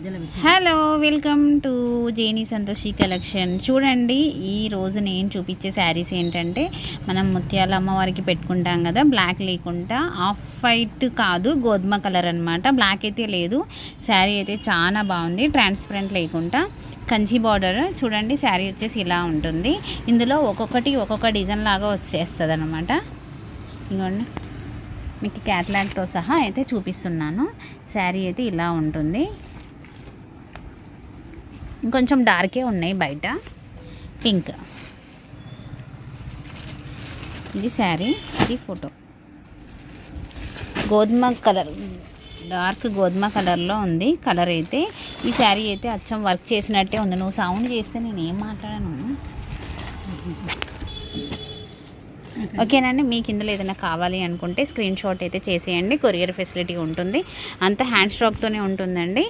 Hello, welcome to Jenny Santoshi collection. చూడండి, ఈరోజు నేను చూపించే శారీస్ ఏంటంటే మనం ముత్యాల అమ్మవారికి పెట్టుకుంటాం కదా, బ్లాక్ లేకుండా ఆఫ్ వైట్ కాదు, గోధుమ కలర్ అనమాట. బ్లాక్ అయితే లేదు. శారీ అయితే చాలా బాగుంది, ట్రాన్స్పరెంట్ లేకుండా కంచి బార్డర్. చూడండి, శారీ వచ్చేసి ఇలా ఉంటుంది. ఇందులో ఒక్కొక్క డిజైన్ లాగా వచ్చేస్తుంది అనమాట. ఇదిగోండి, మీకు క్యాట్లాగ్తో సహా అయితే చూపిస్తున్నాను. శారీ అయితే ఇలా ఉంటుంది. ఇంకొంచెం డార్కే ఉన్నాయి బయట. పింక్, ఇది శారీ, ఇది ఫోటో. గోధుమ కలర్, డార్క్ గోధుమ కలర్లో ఉంది కలర్ అయితే. ఈ శారీ అయితే అచ్చం వర్క్ చేసినట్టే ఉంది. నువ్వు సౌండ్ చేస్తే నేను ఏం మాట్లాడాను. ఓకేనండి, మీకు ఇందులో ఏదైనా కావాలి అనుకుంటే స్క్రీన్ షాట్ అయితే చేసేయండి. కొరియర్ ఫెసిలిటీ ఉంటుంది. అంత హ్యాండ్ స్టాక్తోనే ఉంటుందండి.